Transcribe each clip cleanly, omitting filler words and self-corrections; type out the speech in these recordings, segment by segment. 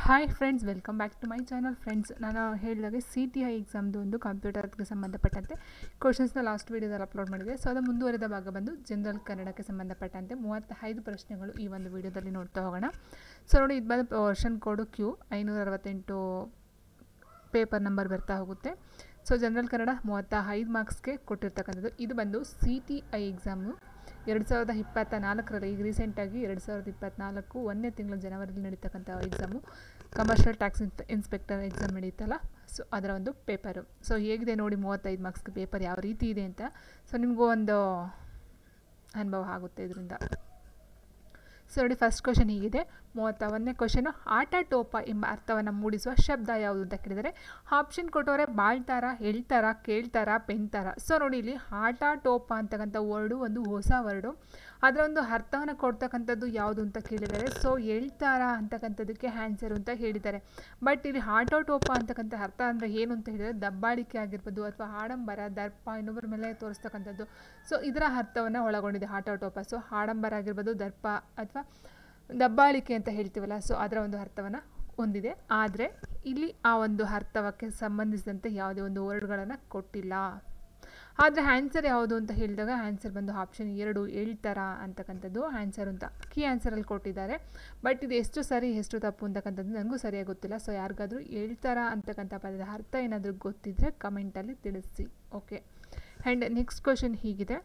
Hi friends, welcome back to my channel. Friends, ನಾನು ಹೇಳಿದಾಗೆ CTI ಎಕ್ಸಾಮ್ದು ಒಂದು ಕಂಪ್ಯೂಟರ್ಗೆ ಸಂಬಂಧಪಟ್ಟಂತೆ ಕ್ವಶನ್ಸ್ನ ಲಾಸ್ಟ್ ವೀಡಿಯೋದಲ್ಲಿ ಅಪ್ಲೋಡ್ ಮಾಡಿದೆ. ಸೊ ಅದು ಮುಂದುವರೆದ ಭಾಗ ಬಂದು ಜನರಲ್ ಕನ್ನಡಕ್ಕೆ ಸಂಬಂಧಪಟ್ಟಂತೆ 35 ಪ್ರಶ್ನೆಗಳು ಈ ಒಂದು ವಿಡಿಯೋದಲ್ಲಿ ನೋಡ್ತಾ ಹೋಗೋಣ. ಸೊ ನೋಡಿ, ಇದು ಬಂದು ವರ್ಷನ್ ಕೋಡು Q 568 ಪೇಪರ್ ನಂಬರ್ ಬರ್ತಾ ಹೋಗುತ್ತೆ. ಸೊ ಜನರಲ್ ಕನ್ನಡ 35 ಮಾರ್ಕ್ಸ್ಗೆ ಕೊಟ್ಟಿರ್ತಕ್ಕಂಥದ್ದು. ಇದು ಬಂದು CTI ಎಕ್ಸಾಮು 2024ರಲ್ಲಿ, ಈಗ ರೀಸೆಂಟಾಗಿ 2024 ಒಂದನೇ ತಿಂಗಳು ಜನವರಿಲಿ ನಡೀತಕ್ಕಂಥ exam, commercial tax inspector exam ನಡೀತಲ್ಲ, ಸೊ ಅದರ ಒಂದು ಪೇಪರು. ಸೊ ಹೇಗಿದೆ ನೋಡಿ 35 ಮಾರ್ಕ್ಸ್ಗೆ ಪೇಪರ್ ಯಾವ ರೀತಿ ಇದೆ ಅಂತ. ಸೊ ನಿಮಗೂ ಒಂದು ಅನುಭವ ಆಗುತ್ತೆ ಇದರಿಂದ. ಸೊ ನೋಡಿ, ಫಸ್ಟ್ ಕ್ವಶನ್ ಹೀಗಿದೆ. 31ನೇ ಕ್ವಶನು, ಆಟೋಟೋಪ ಎಂಬ ಅರ್ಥವನ್ನು ಮೂಡಿಸುವ ಶಬ್ದ ಯಾವುದು ಅಂತ ಕೇಳಿದರೆ ಆಪ್ಷನ್ ಕೊಟ್ಟವರೆ ಬಾಳ್ತಾರ, ಹೇಳ್ತಾರ, ಕೇಳ್ತಾರ, ಪೆಂತಾರ. ಸೊ ನೋಡಿ, ಇಲ್ಲಿ ಆಟೋಟೋಪ ಅಂತಕ್ಕಂಥ ವರ್ಡು ಒಂದು ಹೊಸ ವರ್ಡು, ಅದರ ಒಂದು ಅರ್ಥವನ್ನು ಕೊಡ್ತಕ್ಕಂಥದ್ದು ಯಾವುದು ಅಂತ ಕೇಳಿದ್ದಾರೆ. ಸೊ ಹೇಳ್ತಾರ ಅಂತಕ್ಕಂಥದ್ದಕ್ಕೆ ಆನ್ಸರ್ ಅಂತ ಹೇಳಿದ್ದಾರೆ. ಬಟ್ ಇಲ್ಲಿ ಆಟೋಟೋಪ ಅಂತಕ್ಕಂಥ ಅರ್ಥ ಅಂದರೆ ಏನು ಅಂತ ಹೇಳಿದರೆ ದಬ್ಬಾಳಿಕೆ ಆಗಿರ್ಬೋದು, ಅಥವಾ ಆಡಂಬರ, ದರ್ಪ, ಇನ್ನೊಬ್ಬರ ಮೇಲೆ ತೋರಿಸ್ತಕ್ಕಂಥದ್ದು. ಸೊ ಇದರ ಅರ್ಥವನ್ನು ಒಳಗೊಂಡಿದೆ ಆಟೋಟೋಪ. ಸೊ ಆಡಂಬರ ಆಗಿರ್ಬೋದು, ದರ್ಪ ಅಥವಾ ದಬ್ಬಾಳಿಕೆ ಅಂತ ಹೇಳ್ತೀವಲ್ಲ, ಸೊ ಅದರ ಒಂದು ಅರ್ಥವನ್ನು ಹೊಂದಿದೆ. ಆದರೆ ಇಲ್ಲಿ ಆ ಒಂದು ಅರ್ಥವಕ್ಕೆ ಸಂಬಂಧಿಸಿದಂತೆ ಯಾವುದೇ ಒಂದು ವರ್ಡ್ಗಳನ್ನು ಕೊಟ್ಟಿಲ್ಲ. ಆದರೆ ಆನ್ಸರ್ ಯಾವುದು ಅಂತ ಹೇಳಿದಾಗ ಆನ್ಸರ್ ಬಂದು ಆಪ್ಷನ್ 2 ಹೇಳ್ತಾರ ಅಂತಕ್ಕಂಥದ್ದು ಆನ್ಸರ್ ಅಂತ ಕೀ ಆನ್ಸರಲ್ಲಿ ಕೊಟ್ಟಿದ್ದಾರೆ. ಬಟ್ ಇದು ಎಷ್ಟು ಸರಿ ಎಷ್ಟು ತಪ್ಪು ಅಂತಕ್ಕಂಥದ್ದು ನನಗೂ ಸರಿಯಾಗಿ ಗೊತ್ತಿಲ್ಲ. ಸೊ ಯಾರಿಗಾದರೂ ಹೇಳ್ತಾರ ಅಂತಕ್ಕಂಥ ಪದದ ಅರ್ಥ ಏನಾದರೂ ಗೊತ್ತಿದ್ದರೆ ಕಮೆಂಟಲ್ಲಿ ತಿಳಿಸಿ. ಓಕೆ, ಆ್ಯಂಡ್ ನೆಕ್ಸ್ಟ್ ಕ್ವಶನ್ ಹೀಗಿದೆ.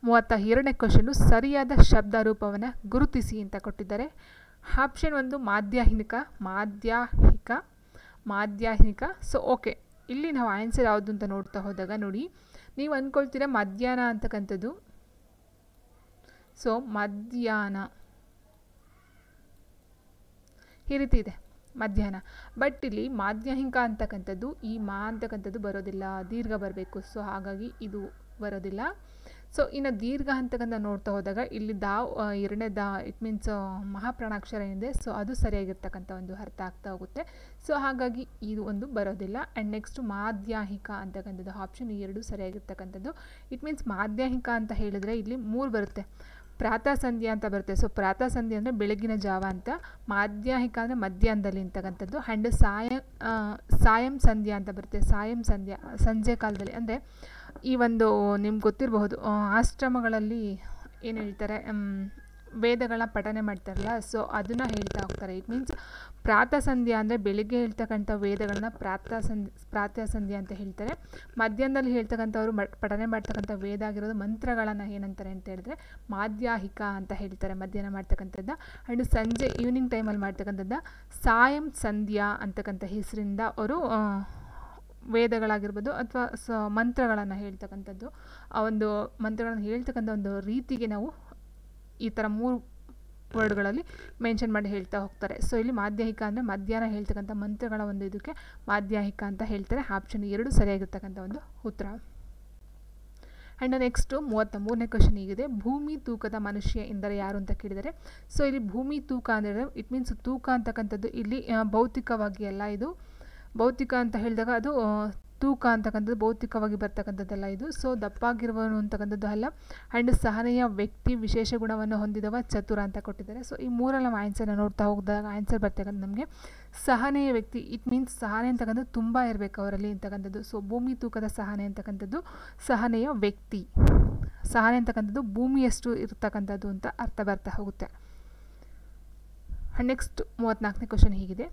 32ನೇ ಕ್ವಶನು, ಸರಿಯಾದ ಶಬ್ದ ರೂಪವನ್ನು ಗುರುತಿಸಿ ಅಂತ ಕೊಟ್ಟಿದ್ದಾರೆ. ಆಪ್ಷನ್ 1 ಮಾಧ್ಯಾಹ್ನಿಕ. ಸೊ ಓಕೆ, ಇಲ್ಲಿ ನಾವು ಆನ್ಸರ್ ಯಾವುದು ಅಂತ ನೋಡ್ತಾ ಹೋದಾಗ ನೋಡಿ, ನೀವು ಅಂದ್ಕೊಳ್ತೀರ ಮಧ್ಯಾಹ್ನ ಅಂತಕ್ಕಂಥದ್ದು. ಸೊ ಮಧ್ಯಾಹ್ನ ಈ ರೀತಿ ಇದೆ, ಮಧ್ಯಾಹ್ನ. ಬಟ್ ಇಲ್ಲಿ ಮಾಧ್ಯಾಹ್ನಿಕ ಅಂತಕ್ಕಂಥದ್ದು ಈ ಅಂತಕ್ಕಂಥದ್ದು ಬರೋದಿಲ್ಲ, ದೀರ್ಘ ಬರಬೇಕು. ಸೊ ಹಾಗಾಗಿ ಇದು ಬರೋದಿಲ್ಲ. ಸೊ ಇನ್ನು ದೀರ್ಘ ಅಂತಕ್ಕಂಥ ನೋಡ್ತಾ ಹೋದಾಗ ಇಲ್ಲಿ ಎರಡನೇ ಇಟ್ ಮೀನ್ಸ್ ಮಹಾಪ್ರಾಣಾಕ್ಷರ ಏನಿದೆ, ಸೊ ಅದು ಸರಿಯಾಗಿರ್ತಕ್ಕಂಥ ಒಂದು ಅರ್ಥ ಆಗ್ತಾ ಹೋಗುತ್ತೆ. ಸೊ ಹಾಗಾಗಿ ಇದು ಒಂದು ಬರೋದಿಲ್ಲ. ಆ್ಯಂಡ್ ನೆಕ್ಸ್ಟ್ ಮಾಧ್ಯಾಹ್ನಿಕ ಅಂತಕ್ಕಂಥದ್ದು ಆಪ್ಷನ್ 2 ಸರಿಯಾಗಿರ್ತಕ್ಕಂಥದ್ದು. ಇಟ್ ಮೀನ್ಸ್ ಮಾಧ್ಯಾಹ್ನಿಕ ಅಂತ ಹೇಳಿದರೆ ಇಲ್ಲಿ 3 ಬರುತ್ತೆ. ಪ್ರಾತಃ ಸಂಧ್ಯಾ ಅಂತ ಬರುತ್ತೆ. ಸೊ ಪ್ರಾತಃ ಸಂಧ್ಯಾ ಅಂದರೆ ಬೆಳಗಿನ ಜಾವ ಅಂತ, ಮಾಧ್ಯಾಹ್ನಿಕ ಅಂದರೆ ಮಧ್ಯಾಹ್ನದಲ್ಲಿ ಅಂತಕ್ಕಂಥದ್ದು. ಆ್ಯಂಡ್ ಸಾಯಂ ಸಂಧ್ಯಾ ಅಂತ ಬರುತ್ತೆ. ಸಾಯಂ ಸಂಧ್ಯಾ ಸಂಜೆ ಕಾಲದಲ್ಲಿ, ಅಂದರೆ ಈ ಒಂದು ನಿಮ್ಗೆ ಗೊತ್ತಿರಬಹುದು, ಆಶ್ರಮಗಳಲ್ಲಿ ಏನು ಹೇಳ್ತಾರೆ, ವೇದಗಳನ್ನ ಪಠನೆ ಮಾಡ್ತಾರಲ್ಲ, ಸೊ ಅದನ್ನು ಹೇಳ್ತಾ ಹೋಗ್ತಾರೆ. ಇಟ್ ಮೀನ್ಸ್ ಪ್ರಾತಃ ಸಂಧ್ಯಾ ಅಂದರೆ ಬೆಳಿಗ್ಗೆ ಹೇಳ್ತಕ್ಕಂಥ ವೇದಗಳನ್ನ ಪ್ರಾತಃ ಸಂಧ್ಯಾ ಅಂತ ಹೇಳ್ತಾರೆ. ಮಧ್ಯಾಹ್ನದಲ್ಲಿ ಹೇಳ್ತಕ್ಕಂಥವ್ರು ಪಠನೆ ಮಾಡ್ತಕ್ಕಂಥ ವೇದ ಆಗಿರೋದು ಮಂತ್ರಗಳನ್ನು ಏನಂತಾರೆ ಅಂತ ಹೇಳಿದ್ರೆ ಮಾಧ್ಯಾಹ್ನಿಕ ಅಂತ ಹೇಳ್ತಾರೆ, ಮಧ್ಯಾಹ್ನ ಮಾಡ್ತಕ್ಕಂಥದ್ದು. ಆ್ಯಂಡ್ ಸಂಜೆ ಈವ್ನಿಂಗ್ ಟೈಮಲ್ಲಿ ಮಾಡ್ತಕ್ಕಂಥದ್ದು ಸಾಯಂ ಸಂಧ್ಯಾ ಅಂತಕ್ಕಂಥ ಹೆಸರಿಂದ ಅವರು ವೇದಗಳಾಗಿರ್ಬೋದು ಅಥವಾ ಮಂತ್ರಗಳನ್ನು ಹೇಳ್ತಕ್ಕಂಥದ್ದು, ಆ ಒಂದು ಮಂತ್ರಗಳನ್ನು ಹೇಳ್ತಕ್ಕಂಥ ಒಂದು ರೀತಿಗೆ ನಾವು ಈ ಥರ 3 ವರ್ಡ್ಗಳಲ್ಲಿ ಮೆನ್ಷನ್ ಮಾಡಿ ಹೇಳ್ತಾ ಹೋಗ್ತಾರೆ. ಸೊ ಇಲ್ಲಿ ಮಾಧ್ಯಾಹ್ನಿಕ ಅಂದರೆ ಮಧ್ಯಾಹ್ನ ಹೇಳ್ತಕ್ಕಂಥ ಮಂತ್ರಗಳ ಒಂದು ಇದಕ್ಕೆ ಮಾಧ್ಯಾಹ್ನಿಕ ಅಂತ ಹೇಳ್ತಾರೆ. ಆಪ್ಷನ್ 2 ಸರಿಯಾಗಿರ್ತಕ್ಕಂಥ ಒಂದು ಉತ್ತರ. ಆ್ಯಂಡ್ ನೆಕ್ಸ್ಟು 33ನೇ ಕ್ವಶನ್ ಹೀಗಿದೆ. ಭೂಮಿ ತೂಕದ ಮನುಷ್ಯ ಎಂದರೆ ಯಾರು ಅಂತ ಕೇಳಿದರೆ, ಸೊ ಇಲ್ಲಿ ಭೂಮಿ ತೂಕ ಅಂದರೆ ಇಟ್ ಮೀನ್ಸ್ ತೂಕ ಅಂತಕ್ಕಂಥದ್ದು ಇಲ್ಲಿ ಭೌತಿಕವಾಗಿ ಅಲ್ಲ, ಇದು ಭೌತಿಕ ಅಂತ ಹೇಳಿದಾಗ ಅದು ತೂಕ ಅಂತಕ್ಕಂಥದ್ದು ಭೌತಿಕವಾಗಿ ಬರ್ತಕ್ಕಂಥದ್ದಲ್ಲ ಇದು. ಸೊ ದಪ್ಪಾಗಿರುವವನು ಅಂತಕ್ಕಂಥದ್ದು ಅಲ್ಲ. ಆ್ಯಂಡ್ ಸಹನೆಯ ವ್ಯಕ್ತಿ, ವಿಶೇಷ ಗುಣವನ್ನು ಹೊಂದಿದವ, ಚತುರ ಅಂತ ಕೊಟ್ಟಿದ್ದಾರೆ. ಸೊ ಈ 3ರಲ್ಲಿ ನಾವು ಆನ್ಸರ್ನ ನೋಡ್ತಾ ಹೋದಾಗ ಆನ್ಸರ್ ಬರ್ತಕ್ಕಂಥ ನಮಗೆ ಸಹನೆಯ ವ್ಯಕ್ತಿ. ಇಟ್ ಮೀನ್ಸ್ ಸಹನೆ ಅಂತಕ್ಕಂಥದ್ದು ತುಂಬ ಇರಬೇಕು ಅವರಲ್ಲಿ ಅಂತಕ್ಕಂಥದ್ದು. ಸೊ ಭೂಮಿ ತೂಕದ ಸಹನೆ ಅಂತಕ್ಕಂಥದ್ದು ಸಹನೆಯ ವ್ಯಕ್ತಿ. ಸಹನೆ ಅಂತಕ್ಕಂಥದ್ದು ಭೂಮಿಯಷ್ಟು ಇರ್ತಕ್ಕಂಥದ್ದು ಅಂತ ಅರ್ಥ ಬರ್ತಾ ಹೋಗುತ್ತೆ. ನೆಕ್ಸ್ಟ್ 34ನೇ ಕ್ವಶನ್ ಹೀಗಿದೆ.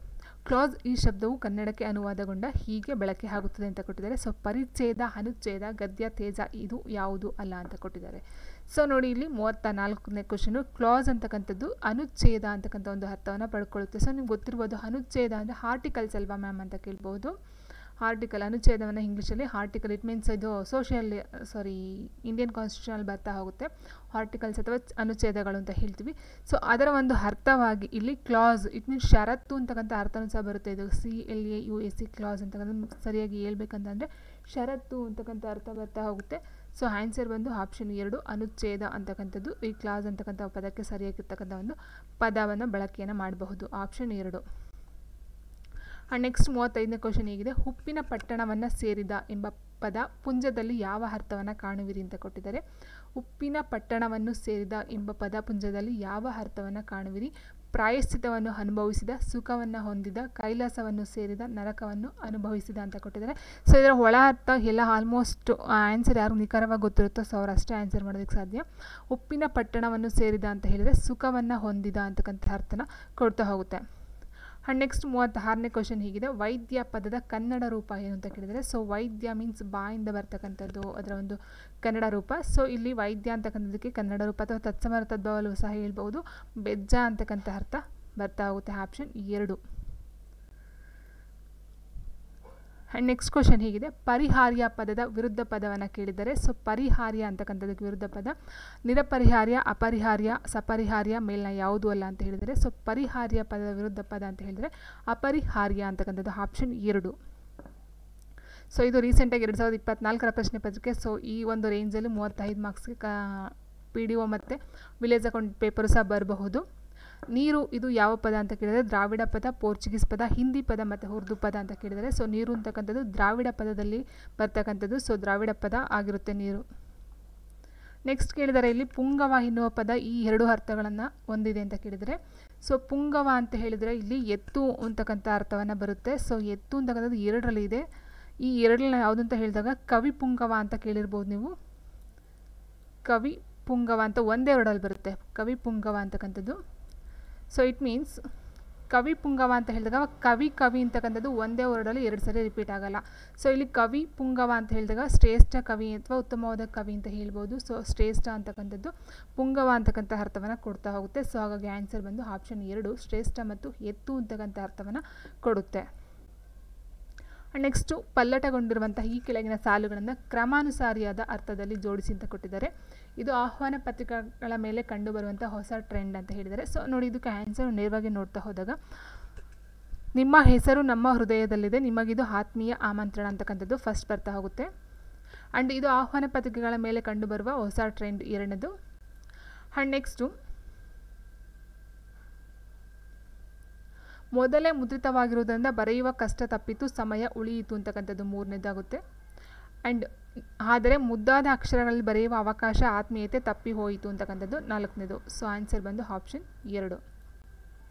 ಕ್ಲಾಸ್ ಈ ಶಬ್ದವು ಕನ್ನಡಕ್ಕೆ ಅನುವಾದಗೊಂಡ ಹೀಗೆ ಬಳಕೆ ಆಗುತ್ತದೆ ಅಂತ ಕೊಟ್ಟಿದ್ದಾರೆ. ಸೊ ಪರಿಚ್ಛೇದ, ಅನುಚ್ಛೇದ, ಗದ್ಯ, ತೇಜ ಇದು ಯಾವುದು ಅಲ್ಲ ಅಂತ ಕೊಟ್ಟಿದ್ದಾರೆ. ಸೊ ನೋಡಿ, ಇಲ್ಲಿ 34ನೇ ಕ್ವಶನು, ಕ್ಲಾಸ್ ಅಂತಕ್ಕಂಥದ್ದು ಅನುಚ್ಛೇದ ಅಂತಕ್ಕಂಥ ಒಂದು ಅರ್ಥವನ್ನು ಪಡ್ಕೊಳ್ಳುತ್ತೆ. ಸೊ ನಿಮ್ಗೆ ಗೊತ್ತಿರ್ಬೋದು, ಅನುಚ್ಛೇದ ಅಂದರೆ ಆರ್ಟಿಕಲ್ಸ್ ಅಲ್ವಾ ಮ್ಯಾಮ್ ಅಂತ ಕೇಳ್ಬೋದು. ಆರ್ಟಿಕಲ್, ಅನುಚ್ಛೇದವನ್ನು ಇಂಗ್ಲೀಷಲ್ಲಿ ಆರ್ಟಿಕಲ್, ಇಟ್ ಮೀನ್ಸ್ ಇದು ಇಂಡಿಯನ್ ಕಾನ್ಸ್ಟಿಟ್ಯೂಷನಲ್ಲಿ ಬರ್ತಾ ಹೋಗುತ್ತೆ. ಆರ್ಟಿಕಲ್ಸ್ ಅಥವಾ ಅನುಚ್ಛೇದಗಳು ಅಂತ ಹೇಳ್ತೀವಿ. ಸೊ ಅದರ ಒಂದು ಅರ್ಥವಾಗಿ ಇಲ್ಲಿ ಕ್ಲಾಸ್ ಇಟ್ ಮೀನ್ಸ್ ಷರತ್ತು ಅಂತಕ್ಕಂಥ ಅರ್ಥನೂ ಸಹ ಬರುತ್ತೆ. ಇದು CLAUSE ಕ್ಲಾಸ್ ಅಂತಕ್ಕಂಥ ಸರಿಯಾಗಿ ಹೇಳ್ಬೇಕಂತಂದರೆ ಷರತ್ತು ಅಂತಕ್ಕಂಥ ಅರ್ಥ ಬರ್ತಾ ಹೋಗುತ್ತೆ. ಸೊ ಆನ್ಸರ್ ಬಂದು ಆಪ್ಷನ್ 2 ಅನುಚ್ಛೇದ ಅಂತಕ್ಕಂಥದ್ದು ಈ ಕ್ಲಾಸ್ ಅಂತಕ್ಕಂಥ ಪದಕ್ಕೆ ಸರಿಯಾಗಿರ್ತಕ್ಕಂಥ ಒಂದು ಪದವನ್ನು ಬಳಕೆಯನ್ನು ಮಾಡಬಹುದು, ಆಪ್ಷನ್ 2. ನೆಕ್ಸ್ಟ್ 35ನೇ ಕ್ವಶನ್ ಹೀಗಿದೆ. ಉಪ್ಪಿನ ಪಟ್ಟಣವನ್ನು ಸೇರಿದ ಎಂಬ ಪದ ಪುಂಜದಲ್ಲಿ ಯಾವ ಅರ್ಥವನ್ನು ಕಾಣುವಿರಿ ಅಂತ ಕೊಟ್ಟಿದ್ದಾರೆ. ಉಪ್ಪಿನ ಪಟ್ಟಣವನ್ನು ಸೇರಿದ ಎಂಬ ಪದ ಪುಂಜದಲ್ಲಿ ಯಾವ ಅರ್ಥವನ್ನು ಕಾಣುವಿರಿ. ಪ್ರಾಯಶ್ಚಿತ್ತವನ್ನು ಅನುಭವಿಸಿದ, ಸುಖವನ್ನು ಹೊಂದಿದ, ಕೈಲಾಸವನ್ನು ಸೇರಿದ, ನರಕವನ್ನು ಅನುಭವಿಸಿದ ಅಂತ ಕೊಟ್ಟಿದ್ದಾರೆ. ಸೊ ಇದರ ಒಳ ಅರ್ಥ ಎಲ್ಲ ಆಲ್ಮೋಸ್ಟ್ ಆನ್ಸರ್ ಯಾರು ನಿಖರವಾಗಿ ಗೊತ್ತಿರುತ್ತೋ ಸೊ ಅವ್ರು ಅಷ್ಟೇ ಆನ್ಸರ್ ಮಾಡೋದಕ್ಕೆ ಸಾಧ್ಯ. ಉಪ್ಪಿನ ಪಟ್ಟಣವನ್ನು ಸೇರಿದ ಅಂತ ಹೇಳಿದರೆ ಸುಖವನ್ನು ಹೊಂದಿದ ಅಂತಕ್ಕಂಥ ಅರ್ಥನ ಕೊಡ್ತಾ ಹೋಗುತ್ತೆ. ಆ್ಯಂಡ್ ನೆಕ್ಸ್ಟ್ 36ನೇ ಕ್ವಶನ್ ಹೀಗಿದೆ. ವೈದ್ಯ ಪದದ ಕನ್ನಡ ರೂಪ ಏನು ಅಂತ ಕೇಳಿದರೆ. ಸೊ ವೈದ್ಯ ಮೀನ್ಸ್ ಬಾಯಿಂದ ಬರ್ತಕ್ಕಂಥದ್ದು, ಅದರ ಒಂದು ಕನ್ನಡ ರೂಪ. ಸೊ ಇಲ್ಲಿ ವೈದ್ಯ ಅಂತಕ್ಕಂಥದ್ದಕ್ಕೆ ಕನ್ನಡ ರೂಪ ಅಥವಾ ತತ್ಸಮ ತದ್ಭವಲ್ಲೂ ಸಹ ಹೇಳ್ಬೋದು. ಬೆಜ್ಜ ಅಂತಕ್ಕಂಥ ಅರ್ಥ ಬರ್ತಾ ಹೋಗುತ್ತೆ. ಆಪ್ಷನ್ 2. ಆ್ಯಂಡ್ ನೆಕ್ಸ್ಟ್ ಕ್ವಶನ್ ಹೀಗಿದೆ. ಪರಿಹಾರ್ಯ ಪದದ ವಿರುದ್ಧ ಪದವನ್ನು ಕೇಳಿದರೆ. ಸೊ ಪರಿಹಾರ್ಯ ಅಂತಕ್ಕಂಥದ್ದಕ್ಕೆ ವಿರುದ್ಧ ಪದ ನಿರಪರಿಹಾರ್ಯ, ಅಪರಿಹಾರ್ಯ, ಸಪರಿಹಾರ್ಯ, ಮೇಲ್ನ ಯಾವುದೂ ಅಲ್ಲ ಅಂತ ಹೇಳಿದರೆ. ಸೊ ಪರಿಹಾರ್ಯ ಪದದ ವಿರುದ್ಧ ಪದ ಅಂತ ಹೇಳಿದರೆ ಅಪರಿಹಾರ್ಯ ಅಂತಕ್ಕಂಥದ್ದು ಆಪ್ಷನ್ 2. ಸೊ ಇದು ರೀಸೆಂಟಾಗಿ 2024 ಪ್ರಶ್ನೆ ಪತ್ರಿಕೆ. ಸೊ ಈ ಒಂದು ರೇಂಜಲ್ಲಿ 35 ಮಾರ್ಕ್ಸ್ಗೆ PDO ಮತ್ತು ವಿಲೇಜ್ ಅಕೌಂಟ್ ಪೇಪರು ಸಹ ಬರಬಹುದು. ನೀರು ಇದು ಯಾವ ಪದ ಅಂತ ಕೇಳಿದರೆ ದ್ರಾವಿಡ ಪದ, ಪೋರ್ಚುಗೀಸ್ ಪದ, ಹಿಂದಿ ಪದ ಮತ್ತು ಉರ್ದು ಪದ ಅಂತ ಕೇಳಿದರೆ. ಸೊ ನೀರು ಅಂತಕ್ಕಂಥದ್ದು ದ್ರಾವಿಡ ಪದದಲ್ಲಿ ಬರ್ತಕ್ಕಂಥದ್ದು. ಸೊ ದ್ರಾವಿಡ ಪದ ಆಗಿರುತ್ತೆ ನೀರು. ನೆಕ್ಸ್ಟ್ ಕೇಳಿದರೆ ಇಲ್ಲಿ ಪುಂಗವ ಎನ್ನುವ ಪದ ಈ 2 ಅರ್ಥಗಳನ್ನು ಹೊಂದಿದೆ ಅಂತ ಕೇಳಿದರೆ. ಸೊ ಪುಂಗವ ಅಂತ ಹೇಳಿದರೆ ಇಲ್ಲಿ ಎತ್ತು ಅಂತಕ್ಕಂಥ ಅರ್ಥವನ್ನು ಬರುತ್ತೆ. ಸೊ ಎತ್ತು ಅಂತಕ್ಕಂಥದ್ದು 2ರಲ್ಲಿ ಇದೆ. ಈ 2ರಲ್ಲಿ ಯಾವುದು ಅಂತ ಹೇಳಿದಾಗ ಕವಿ ಪುಂಗವ ಅಂತ ಕೇಳಿರ್ಬೋದು ನೀವು. ಕವಿ ಪುಂಗವ ಅಂತ ಒಂದೇ ವರ್ಡಲ್ಲಿ ಬರುತ್ತೆ ಕವಿ ಪುಂಗವ ಅಂತಕ್ಕಂಥದ್ದು. ಸೊ ಇಟ್ ಮೀನ್ಸ್ ಕವಿ ಪುಂಗವ ಅಂತ ಹೇಳಿದಾಗ ಕವಿ ಅಂತಕ್ಕಂಥದ್ದು ಒಂದೇ ವರ್ಡಲ್ಲಿ 2 ಸರಿ ರಿಪೀಟ್ ಆಗಲ್ಲ. ಸೊ ಇಲ್ಲಿ ಕವಿ ಪುಂಗವ ಅಂತ ಹೇಳಿದಾಗ ಶ್ರೇಷ್ಠ ಕವಿ ಅಥವಾ ಉತ್ತಮವಾದ ಕವಿ ಅಂತ ಹೇಳ್ಬೋದು. ಸೊ ಶ್ರೇಷ್ಠ ಅಂತಕ್ಕಂಥದ್ದು ಪುಂಗವ ಅಂತಕ್ಕಂಥ ಅರ್ಥವನ್ನು ಕೊಡ್ತಾ ಹೋಗುತ್ತೆ. ಸೊ ಹಾಗಾಗಿ ಆನ್ಸರ್ ಬಂದು ಆಪ್ಷನ್ 2 ಶ್ರೇಷ್ಠ ಮತ್ತು ಎತ್ತು ಅಂತಕ್ಕಂಥ ಅರ್ಥವನ್ನು ಕೊಡುತ್ತೆ. ನೆಕ್ಸ್ಟು ಪಲ್ಲಟಗೊಂಡಿರುವಂತಹ ಈ ಕೆಳಗಿನ ಸಾಲುಗಳನ್ನು ಕ್ರಮಾನುಸಾರಿಯಾದ ಅರ್ಥದಲ್ಲಿ ಜೋಡಿಸಿ ಅಂತ ಕೊಟ್ಟಿದ್ದಾರೆ. ಇದು ಆಹ್ವಾನ ಪತ್ರಿಕೆಗಳ ಮೇಲೆ ಕಂಡುಬರುವಂಥ ಹೊಸ ಟ್ರೆಂಡ್ ಅಂತ ಹೇಳಿದ್ದಾರೆ. ಸೊ ನೋಡಿ ಇದಕ್ಕೆ ಆನ್ಸರ್ ನೇರವಾಗಿ ನೋಡ್ತಾ ಹೋದಾಗ ನಿಮ್ಮ ಹೆಸರು ನಮ್ಮ ಹೃದಯದಲ್ಲಿದೆ, ನಿಮಗಿದು ಆತ್ಮೀಯ ಆಮಂತ್ರಣ ಅಂತಕ್ಕಂಥದ್ದು ಫಸ್ಟ್ ಬರ್ತಾ ಹೋಗುತ್ತೆ. ಆ್ಯಂಡ್ ಇದು ಆಹ್ವಾನ ಪತ್ರಿಕೆಗಳ ಮೇಲೆ ಕಂಡುಬರುವ ಹೊಸ ಟ್ರೆಂಡ್ 2ನೇದು. ಆ್ಯಂಡ್ ನೆಕ್ಸ್ಟು ಮೊದಲೇ ಮುದ್ರಿತವಾಗಿರುವುದರಿಂದ ಬರೆಯುವ ಕಷ್ಟ ತಪ್ಪಿತು, ಸಮಯ ಉಳಿಯಿತು ಅಂತಕ್ಕಂಥದ್ದು 3ನೇದಾಗುತ್ತೆ. ಆ್ಯಂಡ್ ಆದರೆ ಮುದ್ದಾದ ಅಕ್ಷರಗಳಲ್ಲಿ ಬರೆಯುವ ಅವಕಾಶ, ಆತ್ಮೀಯತೆ ತಪ್ಪಿ ಹೋಯಿತು ಅಂತಕ್ಕಂಥದ್ದು 4ನೇದು. ಸೊ ಆನ್ಸರ್ ಬಂದು ಆಪ್ಷನ್ 2.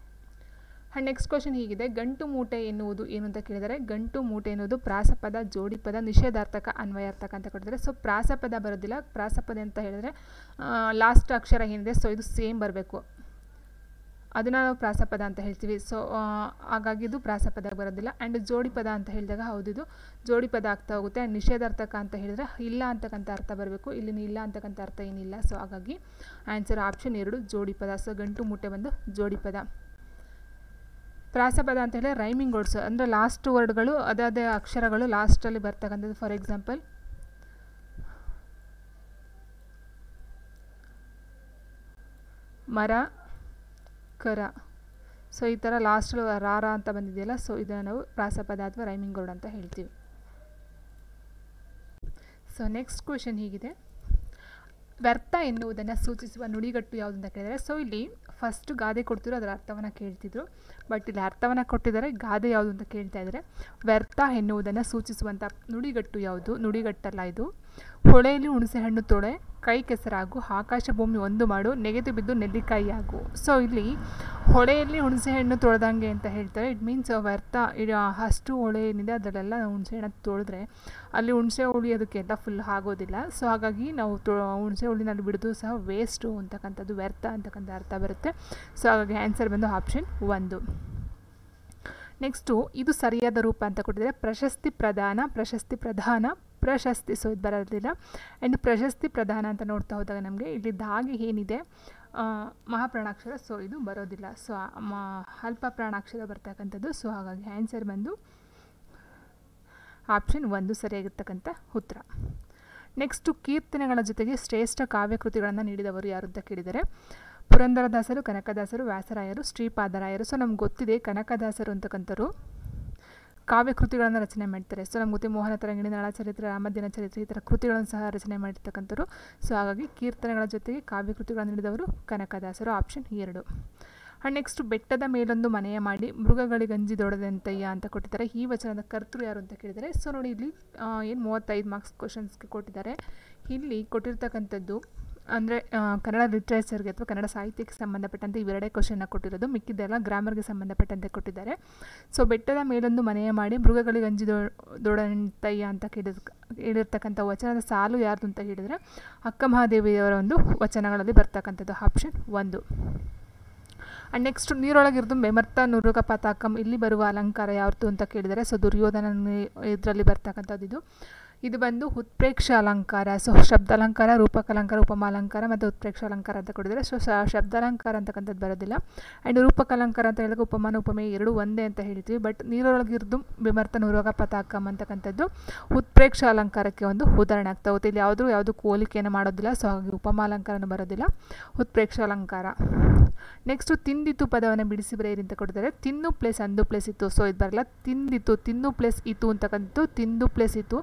ಆ್ಯಂಡ್ ನೆಕ್ಸ್ಟ್ ಕ್ವಶನ್ ಹೀಗಿದೆ. ಗಂಟು ಮೂಟೆ ಎನ್ನುವುದು ಏನು ಅಂತ ಕೇಳಿದರೆ ಗಂಟು ಮೂಟೆ ಎನ್ನುವುದು ಪ್ರಾಸಪದ, ಜೋಡಿಪದ, ನಿಷೇಧಾರ್ಥಕ, ಅನ್ವಯಾರ್ಥಕ ಅಂತ ಕೊಟ್ಟಿದ್ದಾರೆ. ಸೊ ಪ್ರಾಸಪದ ಬರೋದಿಲ್ಲ. ಪ್ರಾಸಪದ ಅಂತ ಹೇಳಿದರೆ ಲಾಸ್ಟ್ ಅಕ್ಷರ ಏನಿದೆ ಸೊ ಇದು ಸೇಮ್ ಬರಬೇಕು, ಅದನ್ನು ನಾವು ಪ್ರಾಸಪದ ಅಂತ ಹೇಳ್ತೀವಿ. ಸೊ ಹಾಗಾಗಿ ಇದು ಪ್ರಾಸಪದ ಬರೋದಿಲ್ಲ. ಆ್ಯಂಡ್ ಜೋಡಿ ಪದ ಅಂತ ಹೇಳಿದಾಗ ಹೌದು ಇದು ಜೋಡಿ ಪದ ಆಗ್ತಾ ಹೋಗುತ್ತೆ. ಆ್ಯಂಡ್ ನಿಷೇಧಾರ್ಥಕ ಅಂತ ಹೇಳಿದರೆ ಇಲ್ಲ ಅಂತಕ್ಕಂಥ ಅರ್ಥ ಬರಬೇಕು, ಇಲ್ಲಿ ಇಲ್ಲ ಅಂತಕ್ಕಂಥ ಅರ್ಥ ಏನಿಲ್ಲ. ಸೊ ಹಾಗಾಗಿ ಆನ್ಸರ್ ಆಪ್ಷನ್ 2 ಜೋಡಿ ಪದ. ಸೊ ಗಂಟು ಮೂಟೆ ಬಂದು ಜೋಡಿ ಪದ. ಪ್ರಾಸಪದ ಅಂತ ಹೇಳಿದ್ರೆ ರೈಮಿಂಗ್ ವರ್ಡ್ಸ್ ಅಂದರೆ ಲಾಸ್ಟ್ ವರ್ಡ್ಗಳು ಅದೇ ಅಕ್ಷರಗಳು ಲಾಸ್ಟಲ್ಲಿ ಬರ್ತಕ್ಕಂಥದ್ದು. ಫಾರ್ ಎಕ್ಸಾಂಪಲ್ ಮರ, ಕರ. ಸೊ ಈ ಥರ ಲಾಸ್ಟಲ್ಲಿ ರಾರ ಅಂತ ಬಂದಿದೆಯಲ್ಲ, ಸೊ ಇದನ್ನು ನಾವು ಪ್ರಾಸಪದ ಅಥವಾ ರೈಮಿಂಗ್ ವರ್ಡ್ ಅಂತ ಹೇಳ್ತೀವಿ. ಸೊ ನೆಕ್ಸ್ಟ್ ಕ್ವೆಶನ್ ಹೀಗಿದೆ. ವ್ಯರ್ಥ ಎನ್ನುವುದನ್ನು ಸೂಚಿಸುವ ನುಡಿಗಟ್ಟು ಯಾವುದು ಅಂತ ಕೇಳಿದರೆ, ಸೊ ಇಲ್ಲಿ ಫಸ್ಟ್ ಗಾದೆ ಕೊಡ್ತಿದ್ರು, ಅದರ ಅರ್ಥವನ್ನು ಕೇಳ್ತಿದ್ರು. ಬಟ್ ಇಲ್ಲಿ ಅರ್ಥವನ್ನು ಕೊಟ್ಟಿದ್ದಾರೆ, ಗಾದೆ ಯಾವುದು ಅಂತ ಕೇಳ್ತಾ ಇದ್ದಾರೆ. ವ್ಯರ್ಥ ಎನ್ನುವುದನ್ನು ಸೂಚಿಸುವಂಥ ನುಡಿಗಟ್ಟು ಯಾವುದು? ನುಡಿಗಟ್ಟಲ್ಲ ಇದು. ಹೊಳೆಯಲ್ಲಿ ಹುಣಸೆಹಣ್ಣು ತೊಳೆ, ಕೈ ಕೆಸರಾಗು, ಆಕಾಶ ಭೂಮಿ ಒಂದು ಮಾಡು, ನೆಗೆದು ಬಿದ್ದು ನೆಲ್ಲಿಕಾಯಿ ಆಗು. ಸೊ ಇಲ್ಲಿ ಹೊಳೆಯಲ್ಲಿ ಹುಣಸೆಹಣ್ಣು ತೊಳೆದಂಗೆ ಅಂತ ಹೇಳ್ತಾರೆ. ಇಟ್ ಮೀನ್ಸ್ ವ್ಯರ್ಥ. ಅಷ್ಟು ಹೊಳೆ ಏನಿದೆ ಅದರಲ್ಲೆಲ್ಲ ಹುಣಸೆಹಣ್ಣು ತೊಳೆದ್ರೆ ಅಲ್ಲಿ ಹುಣಸೆ ಹುಳಿ ಅದಕ್ಕೆಲ್ಲ ಫುಲ್ ಆಗೋದಿಲ್ಲ. ಸೊ ಹಾಗಾಗಿ ನಾವು ಹುಣಸೆ ಹುಳಿನಲ್ಲಿ ಬಿಡೋದು ಸಹ ವೇಸ್ಟು ಅಂತಕ್ಕಂಥದ್ದು ವ್ಯರ್ಥ ಅಂತಕ್ಕಂಥ ಅರ್ಥ ಬರುತ್ತೆ. ಸೊ ಹಾಗಾಗಿ ಆನ್ಸರ್ ಬಂದು ಆಪ್ಷನ್ 1. ನೆಕ್ಸ್ಟು ಇದು ಸರಿಯಾದ ರೂಪ ಅಂತ ಕೊಟ್ಟಿದ್ದಾರೆ. ಪ್ರಶಸ್ತಿ ಪ್ರದಾನ, ಪ್ರಶಸ್ತಿ ಪ್ರಧಾನ, ಪ್ರಶಸ್ತಿ. ಸೊ ಇದು ಬರೋದಿಲ್ಲ. ಆ್ಯಂಡ್ ಪ್ರಶಸ್ತಿ ಪ್ರದಾನ ಅಂತ ನೋಡ್ತಾ ಹೋದಾಗ ನಮಗೆ ಇಲ್ಲಿ ದಾಗಿ ಏನಿದೆ ಮಹಾಪ್ರಾಣಾಕ್ಷರ, ಸೊ ಇದು ಬರೋದಿಲ್ಲ. ಸೊ ಅಲ್ಪ ಪ್ರಾಣಾಕ್ಷರ ಬರ್ತಕ್ಕಂಥದ್ದು. ಸೊ ಹಾಗಾಗಿ ಆನ್ಸರ್ ಬಂದು ಆಪ್ಷನ್ 1 ಸರಿಯಾಗಿರ್ತಕ್ಕಂಥ ಉತ್ತರ. ನೆಕ್ಸ್ಟು ಕೀರ್ತನೆಗಳ ಜೊತೆಗೆ ಶ್ರೇಷ್ಠ ಕಾವ್ಯಕೃತಿಗಳನ್ನು ನೀಡಿದವರು ಯಾರು ಅಂತ ಕೇಳಿದರೆ ಪುರಂದರದಾಸರು, ಕನಕದಾಸರು, ವ್ಯಾಸರಾಯರು, ಶ್ರೀಪಾದರಾಯರು. ಸೊ ನಮ್ಗೆ ಗೊತ್ತಿದೆ ಕನಕದಾಸರು ಅಂತಕ್ಕಂಥವ್ರು ಕಾವ್ಯಕೃತಿಗಳನ್ನು ರಚನೆ ಮಾಡ್ತಾರೆ. ಸೊ ನಮ್ಗೆ ಗೊತ್ತಿದೆ ಮೋಹನ ತರಂಗಿಣಿ, ನಳಚರಿತ್ರೆ, ರಾಮದಿನ ಚರಿತ್ರೆ ಈ ಥರ ಕೃತಿಗಳನ್ನು ಸಹ ರಚನೆ ಮಾಡಿರ್ತಕ್ಕಂಥವ್ರು. ಸೊ ಹಾಗಾಗಿ ಕೀರ್ತನೆಗಳ ಜೊತೆಗೆ ಕಾವ್ಯಕೃತಿಗಳನ್ನು ನೀಡಿದವರು ಕನಕದಾಸರು, ಆಪ್ಷನ್ 2. ಆ್ಯಂಡ್ ನೆಕ್ಸ್ಟ್ ಬೆಟ್ಟದ ಮೇಲೊಂದು ಮನೆಯ ಮಾಡಿ ಮೃಗಗಳಿಗಂಜಿದೊಡದಂತಯ್ಯ ಅಂತ ಕೊಟ್ಟಿದ್ದಾರೆ. ಈ ವಚನದ ಕರ್ತೃ ಯಾರು ಅಂತ ಕೇಳಿದ್ದಾರೆ. ಸೊ ನೋಡಿ ಇಲ್ಲಿ ಏನು 35 ಮಾರ್ಕ್ಸ್ ಕ್ವಶನ್ಸ್ಗೆ ಕೊಟ್ಟಿದ್ದಾರೆ. ಇಲ್ಲಿ ಕೊಟ್ಟಿರ್ತಕ್ಕಂಥದ್ದು ಅಂದರೆ ಕನ್ನಡ ಲಿಟ್ರೇಚರ್ಗೆ ಅಥವಾ ಕನ್ನಡ ಸಾಹಿತ್ಯಕ್ಕೆ ಸಂಬಂಧಪಟ್ಟಂತೆ ಇವೆರಡೇ ಕ್ವಶನ್ನ ಕೊಟ್ಟಿರೋದು, ಮಿಕ್ಕಿದ್ದೆಲ್ಲ ಗ್ರಾಮರ್ಗೆ ಸಂಬಂಧಪಟ್ಟಂತೆ ಕೊಟ್ಟಿದ್ದಾರೆ. ಸೊ ಬೆಟ್ಟದ ಮೇಲೊಂದು ಮನೆಯ ಮಾಡಿ ಮೃಗಗಳಿಗಂಜಿದೊಡಂತಯ್ಯ ಅಂತ ಹೇಳಿರ್ತಕ್ಕಂಥ ವಚನದ ಸಾಲು ಯಾರ್ದು ಅಂತ ಹೇಳಿದರೆ ಅಕ್ಕ ಮಹಾದೇವಿಯವರ ಒಂದು ವಚನಗಳಲ್ಲಿ ಬರ್ತಕ್ಕಂಥದ್ದು ಆಪ್ಷನ್ 1. ಆ್ಯಂಡ್ ನೆಕ್ಸ್ಟ್ ನೀರೊಳಗಿರ್ದು ಬೆಮರ್ತ ನುರುಗ ಪತಾಕಂ ಇಲ್ಲಿ ಬರುವ ಅಲಂಕಾರ ಯಾರ್ದು ಅಂತ ಕೇಳಿದರೆ ಸೊ ದುರ್ಯೋಧನ ಇದರಲ್ಲಿ ಬರ್ತಕ್ಕಂಥದ್ದು ಇದು ಬಂದು ಉತ್ಪ್ರೇಕ್ಷ ಅಲಂಕಾರ. ಸೊ ಶಬ್ದಾಲಂಕಾರ, ರೂಪಕಲಂಕಾರ, ಉಪಮಾಲಂಕಾರ ಮತ್ತು ಉತ್ಪ್ರೇಕ್ಷ ಅಲಂಕಾರ ಅಂತ ಕೊಟ್ಟಿದ್ದಾರೆ. ಸೊ ಶಬ್ದಾಲಂಕಾರ ಅಂತಕ್ಕಂಥದ್ದು ಬರೋದಿಲ್ಲ. ಆ್ಯಂಡ್ ರೂಪಕಲಂಕಾರ ಅಂತ ಹೇಳಿದಾಗ ಉಪಮಾನ ಉಪಮೇಯ ಎರಡು ಒಂದೇ ಅಂತ ಹೇಳ್ತೀವಿ. ಬಟ್ ನೀರೊಳಗಿರ್ದು ಬೆಮರ್ತ ನುರುಗ ಪತಾಕಂ ಅಂತಕ್ಕಂಥದ್ದು ಉತ್ಪ್ರೇಕ್ಷ ಅಲಂಕಾರಕ್ಕೆ ಒಂದು ಉದಾಹರಣೆ ಆಗ್ತಾ ಹೋಗುತ್ತೆ. ಇಲ್ಲಿ ಯಾವುದು ಹೋಲಿಕೆಯನ್ನು ಮಾಡೋದಿಲ್ಲ. ಸೊ ಹಾಗೆ ಉಪಮಾಲಂಕಾರನೂ ಬರೋದಿಲ್ಲ, ಉತ್ಪ್ರೇಕ್ಷ ಅಲಂಕಾರ. ನೆಕ್ಸ್ಟು ತಿಂದಿತು ಪದವನ್ನು ಬಿಡಿಸಿ ಬರೆಯಿರಿ ಅಂತ ಕೊಟ್ಟಿದ್ದಾರೆ. ತಿನ್ನು ಪ್ಲಸ್ ಅಂದು ಪ್ಲಸ್ ಇತ್ತು. ಸೊ ಇದು ಬರಲ್ಲ. ತಿಂದಿತು, ತಿನ್ನು ಪ್ಲಸ್ ಇತ್ತು ಅಂತಕ್ಕಂಥದ್ದು ತಿಂದು ಪ್ಲಸ್ ಇತ್ತು.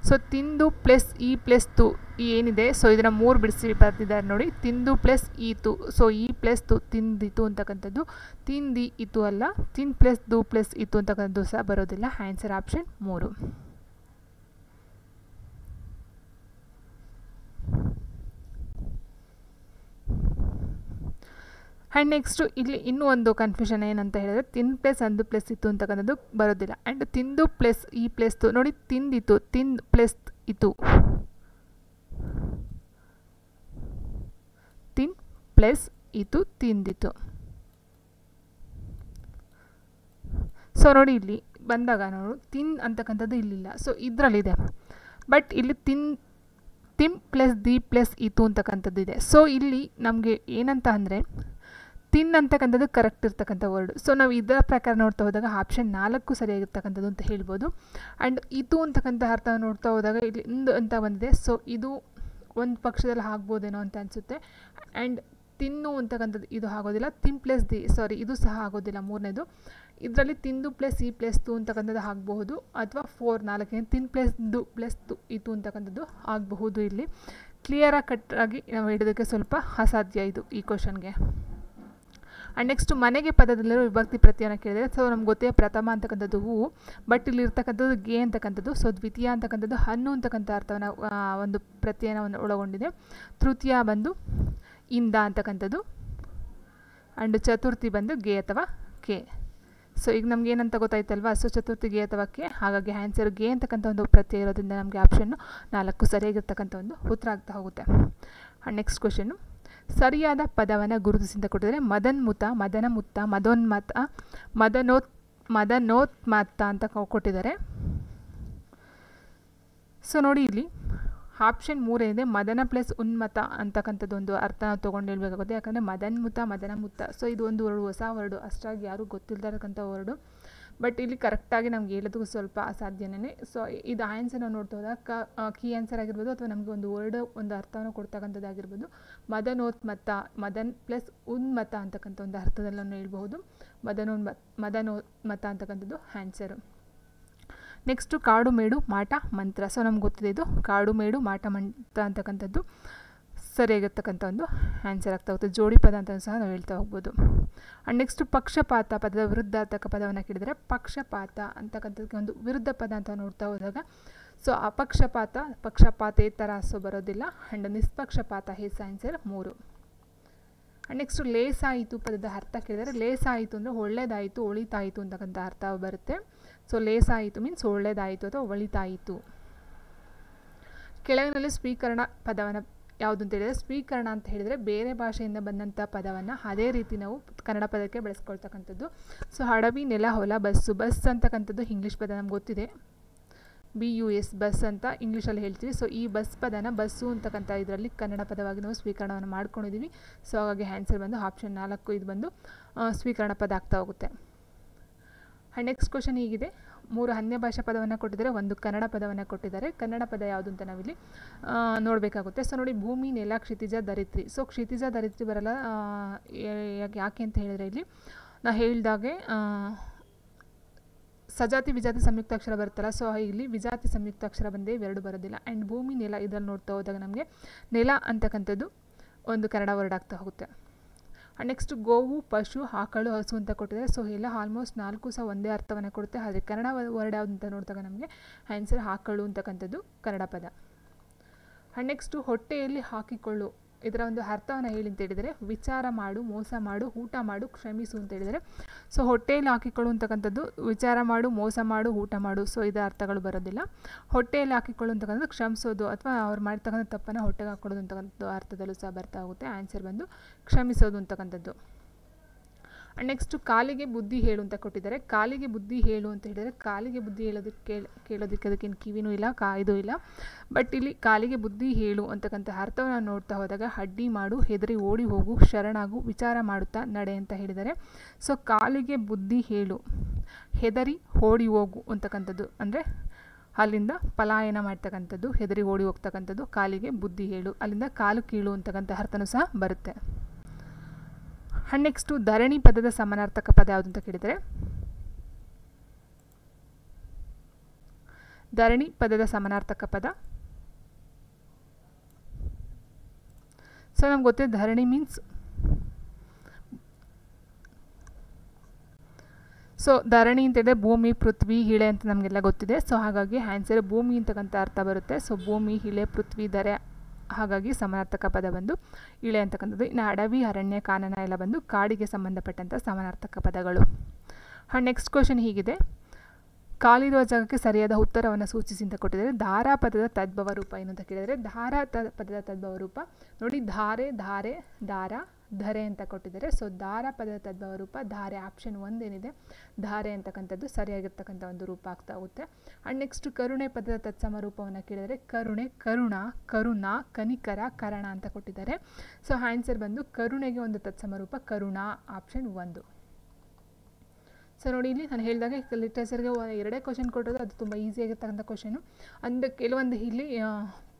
ಸೊ ತಿಂದು ಪ್ಲಸ್ ಈ ಪ್ಲಸ್ ತು ಏನಿದೆ ಸೊ ಇದನ್ನು 3 ಬಿಡಿಸಿ ಬರ್ತಿದ್ದಾರೆ ನೋಡಿ. ತಿಂದು ಪ್ಲಸ್ ಈತು. ಸೊ ಈ ಪ್ಲಸ್ ತು ತಿಂದಿತು ಅಂತಕ್ಕಂಥದ್ದು ತಿಂದಿ ಇತು ಅಲ್ಲ, ತಿನ್ ಪ್ಲಸ್ ದು ಪ್ಲಸ್ ಇತ್ತು ಅಂತಕ್ಕಂಥದ್ದು ಸಹ ಬರೋದಿಲ್ಲ. Answer option 3. ಆ್ಯಂಡ್ ನೆಕ್ಸ್ಟು ಇಲ್ಲಿ ಇನ್ನೂ ಒಂದು ಕನ್ಫ್ಯೂಷನ್ ಏನಂತ ಹೇಳಿದ್ರೆ ತಿನ್ ಪ್ಲಸ್ ಅಂದು ಪ್ಲಸ್ ಇತ್ತು ಅಂತಕ್ಕಂಥದ್ದು ಬರೋದಿಲ್ಲ. ಆ್ಯಂಡ್ ತಿಂದು ಪ್ಲಸ್ ಈ ಪ್ಲಸ್ ತು ನೋಡಿ ತಿಂದಿತ್ತು, ತಿಂದ್ ಪ್ಲಸ್ ಇತ್ತು, ತಿನ್ ಪ್ಲಸ್ ಇತ್ತು ತಿಂದಿತ್ತು. ಸೊ ನೋಡಿ ಇಲ್ಲಿ ಬಂದಾಗ ನೋಡು ತಿನ್ ಅಂತಕ್ಕಂಥದ್ದು ಇಲ್ಲಿಲ್ಲ. ಸೊ ಇದರಲ್ಲಿದೆ. ಬಟ್ ಇಲ್ಲಿ ತಿಮ್ ಪ್ಲಸ್ ದಿ ಪ್ಲಸ್ ಇತ್ತು ಅಂತಕ್ಕಂಥದ್ದು ಇದೆ. ಸೊ ಇಲ್ಲಿ ನಮಗೆ ಏನಂತ ಅಂದರೆ ತಿನ್ ಅಂತಕ್ಕಂಥದ್ದು ಕರೆಕ್ಟ್ ಇರ್ತಕ್ಕಂಥ ವರ್ಡ್. ಸೊ ನಾವು ಇದರ ಪ್ರಕಾರ ನೋಡ್ತಾ ಹೋದಾಗ ಆಪ್ಷನ್ 4 ಸರಿಯಾಗಿರ್ತಕ್ಕಂಥದ್ದು ಅಂತ ಹೇಳ್ಬೋದು. ಆ್ಯಂಡ್ ಇದು ಅಂತಕ್ಕಂಥ ಅರ್ಥ ನೋಡ್ತಾ ಹೋದಾಗ ಇಲ್ಲಿ ಇಂದು ಅಂತ ಬಂದಿದೆ. ಸೊ ಇದು ಒಂದು ಪಕ್ಷದಲ್ಲಿ ಆಗ್ಬೋದೇನೋ ಅಂತ ಅನಿಸುತ್ತೆ. ಆ್ಯಂಡ್ ತಿನ್ನು ಅಂತಕ್ಕಂಥದ್ದು ಇದು ಆಗೋದಿಲ್ಲ. ತಿನ್ ಪ್ಲಸ್ ದಿ ಇದು ಸಹ ಆಗೋದಿಲ್ಲ. 3ನೇದು ಇದರಲ್ಲಿ ತಿಂದು ಪ್ಲಸ್ ಈ ಪ್ಲಸ್ ತು ಅಂತಕ್ಕಂಥದ್ದು ಆಗಬಹುದು, ಅಥವಾ 4 ತಿನ್ ಪ್ಲಸ್ ದು ಪ್ಲಸ್ ತು ಇತು ಅಂತಕ್ಕಂಥದ್ದು ಆಗಬಹುದು. ಇಲ್ಲಿ ಕ್ಲಿಯರಾಗಿ ಕಟ್ಟಾಗಿ ನಾವು ಹಿಡೋದಕ್ಕೆ ಸ್ವಲ್ಪ ಅಸಾಧ್ಯ ಇದು ಈ ಕ್ವಶನ್ಗೆ. ಆ್ಯಂಡ್ ನೆಕ್ಸ್ಟ್ ಮನೆಗೆ ಪದದಲ್ಲಿರೋ ವಿಭಕ್ತಿ ಪ್ರತ್ಯಯನ ಕೇಳಿದರೆ ಸೊ ನಮ್ಗೆ ಗೊತ್ತೇ ಪ್ರಥಮ ಅಂತಕ್ಕಂಥದ್ದು ಹೂವು. ಬಟ್ ಇಲ್ಲಿ ಇರ್ತಕ್ಕಂಥದ್ದು ಗೆ ಅಂತಕ್ಕಂಥದ್ದು. ಸೊ ದ್ವಿತೀಯ ಅಂತಕ್ಕಂಥದ್ದು ಹಣ್ಣು ಅಂತಕ್ಕಂಥ ಅರ್ಥವನ್ನು ಒಂದು ಪ್ರತ್ಯಯನವನ್ನು ಒಳಗೊಂಡಿದೆ. ತೃತೀಯ ಬಂದು ಇಂದ ಅಂತಕ್ಕಂಥದ್ದು. ಆ್ಯಂಡ್ ಚತುರ್ಥಿ ಬಂದು ಗೆ ಅಥವಾ ಕೆ. ಸೊ ಈಗ ನಮ್ಗೆ ಏನಂತ ಗೊತ್ತಾಯ್ತಲ್ವಾ. ಸೊ ಚತುರ್ಥಿ ಗೆ ಅಥವಾ ಕೆ. ಹಾಗಾಗಿ ಆನ್ಸರ್ ಗೆ ಅಂತಕ್ಕಂಥ ಒಂದು ಪ್ರತ್ಯಯ ಇರೋದ್ರಿಂದ ನಮಗೆ ಆಪ್ಷನ್ನು 4 ಸರಿಯಾಗಿರ್ತಕ್ಕಂಥ ಒಂದು ಉತ್ತರ ಆಗ್ತಾ ಹೋಗುತ್ತೆ. ಆ್ಯಂಡ್ ನೆಕ್ಸ್ಟ್ ಕ್ವಶನ್ನು ಸರಿಯಾದ ಪದವನ್ನು ಗುರುತಿಸಿಂದ ಕೊಟ್ಟಿದ್ದಾರೆ. ಮದನ್ಮುತ, ಮದನಮುತ್ತ, ಮದೋನ್ಮತ, ಮದನೋತ್ಮತ್ತ ಅಂತ ಕೊಟ್ಟಿದ್ದಾರೆ. ಸೊ ನೋಡಿ ಇಲ್ಲಿ ಆಪ್ಷನ್ 3 ಏನಿದೆ ಮದನ ಪ್ಲಸ್ ಉನ್ಮತ ಅಂತಕ್ಕಂಥದ್ದು ಒಂದು ಅರ್ಥ ನಾವು ತೊಗೊಂಡು ಹೇಳ್ಬೇಕಾಗುತ್ತೆ. ಯಾಕಂದರೆ ಮದನ್ಮುತ, ಮದನಮುತ್ತ ಸೊ ಇದು ಒಂದು ವರ್ಡು, ಹೊಸ ವರ್ಡು, ಅಷ್ಟಾಗಿ ಯಾರೂ ಗೊತ್ತಿಲ್ಲದಿರತಕ್ಕಂಥ ವರ್ಡು. ಬಟ್ ಇಲ್ಲಿ ಕರೆಕ್ಟಾಗಿ ನಮ್ಗೆ ಹೇಳೋದಕ್ಕೂ ಸ್ವಲ್ಪ ಅಸಾಧ್ಯನೇ. ಸೊ ಇದು ಆನ್ಸರ್ ನಾವು ನೋಡ್ತಾ ಹೋದಾಗ ಕೀ ಆನ್ಸರ್ ಆಗಿರ್ಬೋದು, ಅಥವಾ ನಮಗೆ ಒಂದು ವರ್ಡ್ ಒಂದು ಅರ್ಥವನ್ನು ಕೊಡ್ತಕ್ಕಂಥದ್ದಾಗಿರ್ಬೋದು. ಮದನೋತ್ಮತ್ತ, ಮದನ್ ಪ್ಲಸ್ ಉನ್ಮತ ಅಂತಕ್ಕಂಥ ಒಂದು ಅರ್ಥದಲ್ಲಿ ನಾವು ಹೇಳ್ಬಹುದು. ಮದನೋತ್ಮತ ಅಂತಕ್ಕಂಥದ್ದು ಆನ್ಸರು. ನೆಕ್ಸ್ಟು ಕಾಡು ಮೇಡು ಮಾಟ ಮಂತ್ರ. ಸೊ ನಮ್ಗೆ ಗೊತ್ತಿದೆ ಇದು ಕಾಡು ಮೇಡು ಮಾಟ ಮಂತ್ರ ಅಂತಕ್ಕಂಥದ್ದು ಸರಿಯಾಗಿರ್ತಕ್ಕಂಥ ಒಂದು ಆನ್ಸರ್ ಆಗ್ತಾ ಹೋಗುತ್ತೆ. ಜೋಡಿ ಪದ ಅಂತ ಸಹ ನಾವು ಹೇಳ್ತಾ ಹೋಗ್ಬೋದು. ಆ್ಯಂಡ್ ನೆಕ್ಸ್ಟ್ ಪಕ್ಷಪಾತ ಪದದ ವಿರುದ್ಧಾರ್ಥಕ ಪದವನ್ನು ಕೇಳಿದರೆ ಪಕ್ಷಪಾತ ಅಂತಕ್ಕಂಥದ್ದಕ್ಕೆ ಒಂದು ವಿರುದ್ಧ ಪದ ಅಂತ ನೋಡ್ತಾ ಹೋದಾಗ ಸೊ ಅಪಕ್ಷಪಾತ, ಪಕ್ಷಪಾತೇತರ ಸೊ ಬರೋದಿಲ್ಲ. ಆ್ಯಂಡ್ ನಿಷ್ಪಕ್ಷಪಾತ ಹೇಸ್ ಆನ್ಸರ್ 3. ಆ್ಯಂಡ್ ನೆಕ್ಸ್ಟು ಲೇಸಾಯಿತು ಪದದ ಅರ್ಥ ಕೇಳಿದರೆ ಲೇಸಾಯಿತು ಅಂದರೆ ಒಳ್ಳೆಯದಾಯಿತು, ಒಳಿತಾಯಿತು ಅಂತಕ್ಕಂಥ ಅರ್ಥ ಬರುತ್ತೆ. ಸೊ ಲೇಸಾಯಿತು ಮೀನ್ಸ್ ಒಳ್ಳೆಯದಾಯಿತು ಅಥವಾ ಒಳಿತಾಯಿತು. ಕೆಳಗಿನಲ್ಲಿ ಸ್ವೀಕರಣ ಪದವನ್ನು ಯಾವುದು ಅಂತ ಹೇಳಿದರೆ ಸ್ವೀಕರಣ ಅಂತ ಹೇಳಿದರೆ ಬೇರೆ ಭಾಷೆಯಿಂದ ಬಂದಂಥ ಪದವನ್ನು ಅದೇ ರೀತಿ ನಾವು ಕನ್ನಡ ಪದಕ್ಕೆ ಬೆಳೆಸ್ಕೊಳ್ತಕ್ಕಂಥದ್ದು. ಸೊ ಹಡವಿ, ನೆಲ, ಹೊಲ, ಬಸ್ಸು. ಬಸ್ ಅಂತಕ್ಕಂಥದ್ದು ಇಂಗ್ಲೀಷ್ ಪದ ನಮ್ಗೆ ಗೊತ್ತಿದೆ. BUS ಬಸ್ ಅಂತ ಇಂಗ್ಲೀಷಲ್ಲಿ ಹೇಳ್ತೀವಿ. ಸೊ ಈ ಬಸ್ ಪದನ ಬಸ್ಸು ಅಂತಕ್ಕಂಥ ಇದರಲ್ಲಿ ಕನ್ನಡ ಪದವಾಗಿ ನಾವು ಸ್ವೀಕರಣವನ್ನು ಮಾಡ್ಕೊಂಡಿದ್ದೀವಿ. ಸೊ ಹಾಗಾಗಿ ಆನ್ಸರ್ ಬಂದು ಆಪ್ಷನ್ 4 ಇದು ಬಂದು ಸ್ವೀಕರಣ ಪದ ಆಗ್ತಾ ಹೋಗುತ್ತೆ. ಆ್ಯಂಡ್ ನೆಕ್ಸ್ಟ್ ಕ್ವಶನ್ ಹೀಗಿದೆ. 3 ಅನ್ಯ ಭಾಷಾ ಪದವನ್ನು ಕೊಟ್ಟಿದ್ದಾರೆ, 1 ಕನ್ನಡ ಪದವನ್ನು ಕೊಟ್ಟಿದ್ದಾರೆ. ಕನ್ನಡ ಪದ ಯಾವುದು ಅಂತ ನಾವಿಲ್ಲಿ ನೋಡಬೇಕಾಗುತ್ತೆ. ಸೊ ನೋಡಿ ಭೂಮಿ, ನೆಲ, ಕ್ಷಿತಿಜ, ಧರಿತ್ರಿ. ಸೊ ಕ್ಷಿತಿಜ ಧರಿತ್ರಿ ಬರಲ್ಲ. ಯಾಕೆ ಅಂತ ಹೇಳಿದರೆ ಇಲ್ಲಿ ನಾವು ಹೇಳಿದಾಗೆ ಸಜಾತಿ ವಿಜಾತಿ ಸಂಯುಕ್ತಾಕ್ಷರ ಬರುತ್ತಲ್ಲ. ಸೊ ಇಲ್ಲಿ ವಿಜಾತಿ ಸಂಯುಕ್ತಾಕ್ಷರ ಬಂದೇ ಇವೆರಡು ಬರೋದಿಲ್ಲ. ಆ್ಯಂಡ್ ಭೂಮಿ, ನೆಲ ಇದರಲ್ಲಿ ನೋಡ್ತಾ ಹೋದಾಗ ನಮಗೆ ನೆಲ ಅಂತಕ್ಕಂಥದ್ದು ಒಂದು ಕನ್ನಡ ವರ್ಡ್ ಆಗ್ತಾ ಹೋಗುತ್ತೆ. ನೆಕ್ಸ್ಟ್ ಗೋವು, ಪಶು, ಆಕಳು, ಹಸು ಅಂತ ಕೊಟ್ಟಿದ್ದಾರೆ. ಸೊ ಎಲ್ಲ ಆಲ್ಮೋಸ್ಟ್ 4 ಸಹ ಒಂದೇ ಅರ್ಥವನ್ನು ಕೊಡುತ್ತೆ. ಆದರೆ ಕನ್ನಡ ವರ್ಡ್ ಯಾವುದು ಅಂತ ನೋಡಿದಾಗ ನಮಗೆ ಆನ್ಸರ್ ಆಕಳು ಅಂತಕ್ಕಂಥದ್ದು ಕನ್ನಡ ಪದ. ನೆಕ್ಸ್ಟು ಹೊಟ್ಟೆಯಲ್ಲಿ ಹಾಕಿಕೊಳ್ಳು, ಇದರ ಒಂದು ಅರ್ಥವನ್ನು ಹೇಳಿ ಅಂತ ಹೇಳಿದರೆ ವಿಚಾರ ಮಾಡು, ಮೋಸ ಮಾಡು, ಊಟ ಮಾಡು, ಕ್ಷಮಿಸು ಅಂತ ಹೇಳಿದರೆ. ಸೊ ಹೊಟ್ಟೆಯಲ್ಲಿ ಹಾಕಿಕೊಳ್ಳು ಅಂತಕ್ಕಂಥದ್ದು ವಿಚಾರ ಮಾಡು, ಮೋಸ ಮಾಡು, ಊಟ ಮಾಡು. ಸೊ ಇದರ ಅರ್ಥಗಳು ಬರೋದಿಲ್ಲ. ಹೊಟ್ಟೆಯಲ್ಲಿ ಹಾಕಿಕೊಳ್ಳು ಅಂತಕ್ಕಂಥದ್ದು ಕ್ಷಮಿಸೋದು ಅಥವಾ ಅವ್ರು ಮಾಡ್ತಕ್ಕಂಥ ತಪ್ಪನ್ನು ಹೊಟ್ಟೆಗೆ ಹಾಕೊಳ್ಳೋದು ಅಂತಕ್ಕಂಥದ್ದು ಅರ್ಥದಲ್ಲೂ ಸಹ ಬರ್ತಾ ಹೋಗುತ್ತೆ. ಆನ್ಸರ್ ಬಂದು ಕ್ಷಮಿಸೋದು ಅಂತಕ್ಕಂಥದ್ದು. ನೆಕ್ಸ್ಟು ಕಾಲಿಗೆ ಬುದ್ಧಿ ಹೇಳು ಅಂತ ಕೊಟ್ಟಿದ್ದಾರೆ. ಕಾಲಿಗೆ ಬುದ್ಧಿ ಹೇಳು ಅಂತ ಹೇಳಿದರೆ ಕಾಲಿಗೆ ಬುದ್ಧಿ ಹೇಳೋದಕ್ಕೆ ಕೇಳೋದಕ್ಕೆ ಅದಕ್ಕೇನು ಕಿವಿನೂ ಇಲ್ಲ, ಇದು ಇಲ್ಲ. ಬಟ್ ಇಲ್ಲಿ ಕಾಲಿಗೆ ಬುದ್ಧಿ ಹೇಳು ಅಂತಕ್ಕಂಥ ಅರ್ಥವನ್ನು ನೋಡ್ತಾ ಹೋದಾಗ ಅಡ್ಡಿ ಮಾಡು, ಹೆದರಿ ಓಡಿ ಹೋಗು, ಶರಣಾಗು, ವಿಚಾರ ಮಾಡುತ್ತಾ ನಡೆ ಅಂತ ಹೇಳಿದ್ದಾರೆ. ಸೊ ಕಾಲಿಗೆ ಬುದ್ಧಿ ಹೇಳು, ಹೆದರಿ ಓಡಿ ಹೋಗು ಅಂತಕ್ಕಂಥದ್ದು ಅಂದರೆ ಅಲ್ಲಿಂದ ಪಲಾಯನ ಮಾಡ್ತಕ್ಕಂಥದ್ದು, ಹೆದರಿ ಓಡಿ ಹೋಗ್ತಕ್ಕಂಥದ್ದು ಕಾಲಿಗೆ ಬುದ್ಧಿ ಹೇಳು, ಅಲ್ಲಿಂದ ಕಾಲು ಕೀಳು ಅಂತಕ್ಕಂಥ ಅರ್ಥನೂ ಸಹ ಬರುತ್ತೆ. ನೆಕ್ಸ್ಟು ಧರಣಿ ಪದದ ಸಮಾನಾರ್ಥಕ ಪದ ಯಾವುದು ಅಂತ ಕೇಳಿದರೆ ಧರಣಿ ಪದದ ಸಮಾನಾರ್ಥಕ ಪದ. ಸೊ ನಮ್ಗೆ ಗೊತ್ತಿದೆ ಧರಣಿ ಮೀನ್ಸ್ ಸೊ ಧರಣಿ ಅಂತ ಹೇಳಿದ್ರೆ ಭೂಮಿ, ಪೃಥ್ವಿ, ಇಳೆ ಅಂತ ನಮಗೆಲ್ಲ ಗೊತ್ತಿದೆ. ಸೊ ಹಾಗಾಗಿ ಆನ್ಸರ್ ಭೂಮಿ ಅಂತಕ್ಕಂಥ ಅರ್ಥ ಬರುತ್ತೆ. ಸೊ ಭೂಮಿ, ಇಳೆ, ಪೃಥ್ವಿ, ಧರೆ, ಹಾಗಾಗಿ ಸಮಾನಾರ್ಥಕ ಪದ ಬಂದು ಇಳೆ ಅಂತಕ್ಕಂಥದ್ದು. ಇನ್ನು ಅಡವಿ, ಅರಣ್ಯ, ಕಾನನ ಎಲ್ಲ ಬಂದು ಕಾಡಿಗೆ ಸಂಬಂಧಪಟ್ಟಂಥ ಸಮಾನಾರ್ಥಕ ಪದಗಳು. ನೆಕ್ಸ್ಟ್ ಕ್ವಶನ್ ಹೀಗಿದೆ, ಕಾಲಿರುವ ಜಾಗಕ್ಕೆ ಸರಿಯಾದ ಉತ್ತರವನ್ನು ಸೂಚಿಸಿ ಅಂತ ಕೊಟ್ಟಿದ್ದಾರೆ. ಧಾರಾ ಪದದ ತದ್ಭವ ರೂಪ ಏನು ಅಂತ ಕೇಳಿದರೆ ಧಾರಾ ಪದದ ತದ್ಭವ ರೂಪ ನೋಡಿ, ಧಾರೆ, ಧಾರೆ, ದಾರ, ಧರೆ ಅಂತ ಕೊಟ್ಟಿದ್ದಾರೆ. ಸೊ ಧಾರಾ ಪದದ ತದ್ಭವ ರೂಪ ಧಾರೆ, ಆಪ್ಷನ್ 1 ಏನಿದೆ ಧಾರೆ ಅಂತಕ್ಕಂಥದ್ದು ಸರಿಯಾಗಿರ್ತಕ್ಕಂಥ ಒಂದು ರೂಪ ಆಗ್ತಾ ಹೋಗುತ್ತೆ. ಆ್ಯಂಡ್ ನೆಕ್ಸ್ಟ್ ಕರುಣೆ ಪದದ ತತ್ಸಮ ರೂಪವನ್ನು ಕೇಳಿದರೆ ಕರುಣೆ, ಕರುಣ, ಕರುಣ, ಕನಿಕರ, ಕರಣ ಅಂತ ಕೊಟ್ಟಿದ್ದಾರೆ. ಸೊ ಆನ್ಸರ್ ಬಂದು ಕರುಣೆಗೆ ಒಂದು ತತ್ಸಮ ರೂಪ ಕರುಣ, ಆಪ್ಷನ್ 1. ಸೊ ನೋಡಿ ಇಲ್ಲಿ ನಾನು ಹೇಳಿದಾಗ ಲಿಟ್ರೇಚರ್ಗೆ 2 ಕ್ವಶನ್ ಕೊಟ್ಟರು, ಅದು ತುಂಬ ಈಸಿಯಾಗಿರ್ತಕ್ಕಂಥ ಕ್ವಶನು. ಅಂದು ಕೆಲವೊಂದು ಇಲ್ಲಿ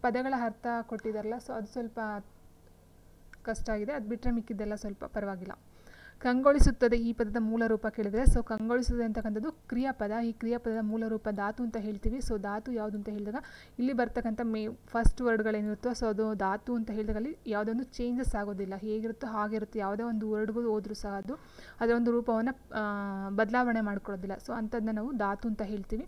ಪದಗಳ ಅರ್ಥ ಕೊಟ್ಟಿದ್ದಾರಲ್ಲ, ಸೊ ಅದು ಸ್ವಲ್ಪ ಕಷ್ಟ ಆಗಿದೆ. ಅದು ಬಿಟ್ಟರೆ ಮಿಕ್ಕಿದ್ದೆಲ್ಲ ಸ್ವಲ್ಪ ಪರವಾಗಿಲ್ಲ. ಕಂಗೊಳಿಸುತ್ತದೆ ಈ ಪದದ ಮೂಲ ರೂಪ ಕೇಳಿದರೆ ಸೊ ಕಂಗೊಳಿಸುತ್ತದೆ ಅಂತಕ್ಕಂಥದ್ದು ಕ್ರಿಯಾಪದ. ಈ ಕ್ರಿಯಾಪದದ ಮೂಲ ರೂಪ ಧಾತು ಅಂತ ಹೇಳ್ತೀವಿ. ಸೊ ಧಾತು ಯಾವುದು ಅಂತ ಹೇಳಿದಾಗ ಇಲ್ಲಿ ಬರ್ತಕ್ಕಂಥ ಫಸ್ಟ್ ವರ್ಡ್ಗಳೇನಿರುತ್ತೋ ಸೊ ಅದು ಧಾತು ಅಂತ ಹೇಳಿದಾಗ ಅಲ್ಲಿ ಯಾವುದೊಂದು ಚೇಂಜಸ್ ಆಗೋದಿಲ್ಲ, ಹೇಗಿರುತ್ತೋ ಹಾಗಿರುತ್ತೆ. ಯಾವುದೇ ಒಂದು ವರ್ಡ್ಗೂ ಹೋದ್ರೂ ಸಹ ಅದು ಅದರ ಒಂದು ರೂಪವನ್ನು ಬದಲಾವಣೆ ಮಾಡ್ಕೊಳ್ಳೋದಿಲ್ಲ. ಸೊ ಅಂಥದ್ದನ್ನ ನಾವು ಧಾತು ಅಂತ ಹೇಳ್ತೀವಿ.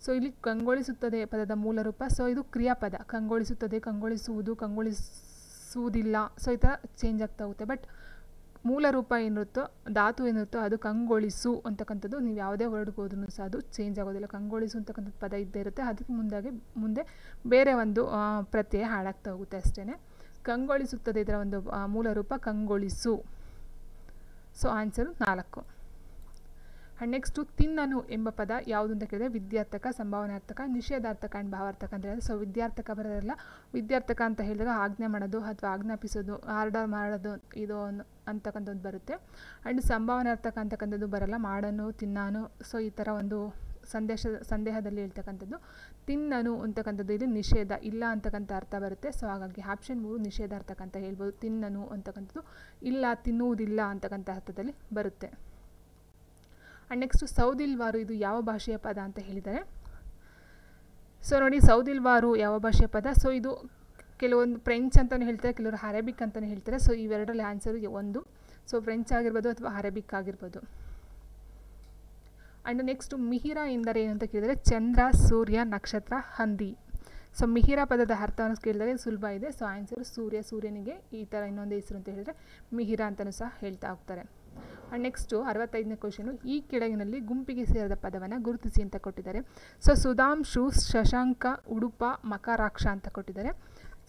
ಸೊ ಇಲ್ಲಿ ಕಂಗೊಳಿಸುತ್ತದೆ ಪದದ ಮೂಲ ರೂಪ. ಸೊ ಇದು ಕ್ರಿಯಾಪದ. ಕಂಗೊಳಿಸುತ್ತದೆ, ಕಂಗೊಳಿಸುವುದು, ಕಂಗೊಳಿಸುವುದಿಲ್ಲ, ಸೊ ಈ ಥರ ಚೇಂಜ್ ಆಗ್ತಾ ಹೋಗುತ್ತೆ. ಬಟ್ ಮೂಲ ರೂಪ ಏನಿರುತ್ತೋ ಧಾತು ಏನಿರುತ್ತೋ ಅದು ಕಂಗೊಳಿಸು ಅಂತಕ್ಕಂಥದ್ದು ನೀವು ಯಾವುದೇ ವರ್ಡ್ಗೆ ಹೋದ್ರೂ ಸಹ ಅದು ಚೇಂಜ್ ಆಗೋದಿಲ್ಲ. ಕಂಗೊಳಿಸು ಅಂತಕ್ಕಂಥದ್ದು ಪದ ಇದ್ದೇ ಇರುತ್ತೆ. ಅದಕ್ಕೆ ಮುಂದೆ ಬೇರೆ ಒಂದು ಪ್ರತ್ಯಯ ಹಾಳಾಗ್ತಾ ಹೋಗುತ್ತೆ ಅಷ್ಟೇ. ಕಂಗೊಳಿಸುತ್ತದೆ ಇದರ ಒಂದು ಮೂಲ ರೂಪ ಕಂಗೊಳಿಸು. So answer 4. ಆ್ಯಂಡ್ ನೆಕ್ಸ್ಟು ತಿನ್ನನು ಎಂಬ ಪದ ಯಾವುದು ಅಂತ ಕೇಳಿದರೆ ವಿದ್ಯಾರ್ಥಕ, ಸಂಭಾವನಾರ್ಥಕ, ನಿಷೇಧಾರ್ಥಕ ಆ್ಯಂಡ್ ಭಾವಾರ್ಥಕ ಅಂತ ಹೇಳಿದ್ರೆ. ಸೊ ವಿದ್ಯಾರ್ಥಕ ಬರೋದಿಲ್ಲ. ವಿದ್ಯಾರ್ಥಕ ಅಂತ ಹೇಳಿದಾಗ ಆಜ್ಞೆ ಮಾಡೋದು ಅಥವಾ ಆಜ್ಞಾಪಿಸೋದು, ಆರ್ಡರ್ ಮಾಡೋದು ಇದು ಅಂತಕ್ಕಂಥದ್ದು ಬರುತ್ತೆ. ಆ್ಯಂಡ್ ಸಂಭಾವನಾರ್ಥಕ ಅಂತಕ್ಕಂಥದ್ದು ಬರಲ್ಲ. ಮಾಡನು, ತಿನ್ನಾನು, ಸೊ ಈ ಥರ ಒಂದು ಸಂದೇಹದಲ್ಲಿ ಹೇಳ್ತಕ್ಕಂಥದ್ದು. ತಿನ್ನನು ಅಂತಕ್ಕಂಥದ್ದು ಇಲ್ಲಿ ನಿಷೇಧ, ಇಲ್ಲ ಅಂತಕ್ಕಂಥ ಅರ್ಥ ಬರುತ್ತೆ. ಸೊ ಹಾಗಾಗಿ ಆಪ್ಷನ್ 3 ನಿಷೇಧಾರ್ಥಕ ಅಂತ ಹೇಳ್ಬೋದು. ತಿನ್ನನು ಅಂತಕ್ಕಂಥದ್ದು ಇಲ್ಲ, ತಿನ್ನುವುದಿಲ್ಲ ಅಂತಕ್ಕಂಥ ಅರ್ಥದಲ್ಲಿ ಬರುತ್ತೆ. ಆ್ಯಂಡ್ ನೆಕ್ಸ್ಟು ಸೌದಿಲ್ವಾರು ಇದು ಯಾವ ಭಾಷೆಯ ಪದ ಅಂತ ಹೇಳಿದ್ದಾರೆ. ಸೊ ನೋಡಿ ಸೌದಿಲ್ವಾರು ಯಾವ ಭಾಷೆಯ ಪದ. ಸೊ ಇದು ಕೆಲವೊಂದು ಫ್ರೆಂಚ್ ಅಂತಲೂ ಹೇಳ್ತಾರೆ, ಕೆಲವರು ಅರೇಬಿಕ್ ಅಂತಲೂ ಹೇಳ್ತಾರೆ. ಸೊ ಇವೆರಡರಲ್ಲಿ ಆನ್ಸರು 1. ಸೊ ಫ್ರೆಂಚ್ ಆಗಿರ್ಬೋದು ಅಥವಾ ಅರೇಬಿಕ್ ಆಗಿರ್ಬೋದು. ಆ್ಯಂಡ್ ನೆಕ್ಸ್ಟು ಮಿಹಿರ ಎಂದರೆ ಏನು ಅಂತ ಕೇಳಿದರೆ ಚಂದ್ರ, ಸೂರ್ಯ, ನಕ್ಷತ್ರ, ಹಂದಿ. ಸೊ ಮಿಹಿರ ಪದದ ಅರ್ಥವನ್ನು ಕೇಳಿದರೆ ಸುಲಭ ಇದೆ. ಸೊ ಆನ್ಸರು ಸೂರ್ಯ. ಸೂರ್ಯನಿಗೆ ಈ ಥರ ಇನ್ನೊಂದು ಹೆಸರು ಅಂತ ಹೇಳಿದರೆ ಮಿಹಿರ ಅಂತಲೂ ಸಹ ಹೇಳ್ತಾ ಹೋಗ್ತಾರೆ. ಆ್ಯಂಡ್ ನೆಕ್ಸ್ಟು 65ನೇ ಕ್ವಶನು ಈ ಕೆಳಗಿನಲ್ಲಿ ಗುಂಪಿಗೆ ಸೇರಿದ ಪದವನ್ನು ಗುರುತಿಸಿ ಅಂತ ಕೊಟ್ಟಿದ್ದಾರೆ. ಸೊ ಸುಧಾಂಶು, ಶಶಾಂಕ, ಉಡುಪ, ಮಕರಾಕ್ಷ ಅಂತ ಕೊಟ್ಟಿದ್ದಾರೆ.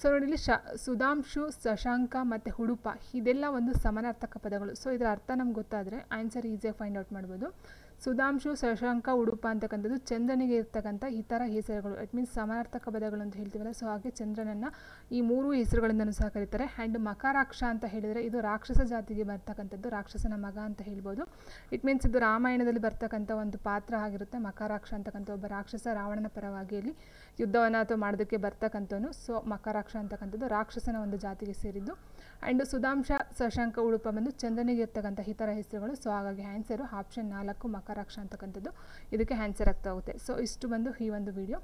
ಸೊ ನೋಡಿ ಇಲ್ಲಿ ಸುಧಾಂಶು, ಶಶಾಂಕ ಮತ್ತು ಉಡುಪ ಇದೆಲ್ಲ ಒಂದು ಸಮಾನಾರ್ಥಕ ಪದಗಳು. ಸೊ ಇದರ ಅರ್ಥ ನಮ್ಗೆ ಗೊತ್ತಾದರೆ ಆನ್ಸರ್ ಈಸಿಯಾಗಿ ಫೈಂಡ್ ಔಟ್ ಮಾಡ್ಬೋದು. ಸುಧಾಂಶು, ಶಶಾಂಕ, ಉಡುಪ ಅಂತಕ್ಕಂಥದ್ದು ಚಂದ್ರನಿಗೆ ಇರ್ತಕ್ಕಂಥ ಈ ಥರ ಹೆಸರುಗಳು. ಇಟ್ ಮೀನ್ಸ್ ಸಮಾನಾರ್ಥಕ ಪದಗಳು ಅಂತ ಹೇಳ್ತೀವಲ್ಲ. ಸೊ ಹಾಗೆ ಚಂದ್ರನನ್ನು ಈ 3 ಹೆಸರುಗಳಿಂದಲೂ ಸಹ ಕರೀತಾರೆ. ಆ್ಯಂಡ್ ಮಕರಾಕ್ಷ ಅಂತ ಹೇಳಿದರೆ ಇದು ರಾಕ್ಷಸ ಜಾತಿಗೆ ಬರ್ತಕ್ಕಂಥದ್ದು, ರಾಕ್ಷಸನ ಮಗ ಅಂತ ಹೇಳ್ಬೋದು. ಇಟ್ ಮೀನ್ಸ್ ಇದು ರಾಮಾಯಣದಲ್ಲಿ ಬರ್ತಕ್ಕಂಥ ಒಂದು ಪಾತ್ರ ಆಗಿರುತ್ತೆ. ಮಕರಾಕ್ಷ ಅಂತಕ್ಕಂಥ ಒಬ್ಬ ರಾಕ್ಷಸ ರಾವಣನ ಪರವಾಗಿ ಅಲ್ಲಿ ಯುದ್ಧವನ್ನು ಅಥವಾ ಮಾಡೋದಕ್ಕೆ ಬರ್ತಕ್ಕಂಥವನು. ಸೊ ಮಕರಾಕ್ಷ ಅಂತಕ್ಕಂಥದ್ದು ರಾಕ್ಷಸನ ಒಂದು ಜಾತಿಗೆ ಸೇರಿದ್ದು. ಆ್ಯಂಡ್ ಸುಧಾಂಶ, ಶಶಾಂಕ, ಉಡುಪ ಬಂದು ಚಂದ್ರನಿಗೆ ಇರ್ತಕ್ಕಂಥ ಈ ಥರ ಹೆಸರುಗಳು. ಸೊ ಹಾಗಾಗಿ ಆನ್ಸರು ಆಪ್ಷನ್ 4 ಮಕರಾಕ್ಷ ಅಂತಕ್ಕಂಥದ್ದು ಇದಕ್ಕೆ ಆನ್ಸರ್ ಆಗ್ತಾ ಹೋಗುತ್ತೆ. ಸೊ ಇಷ್ಟು ಬಂದು ಈ ಒಂದು ವಿಡಿಯೋ.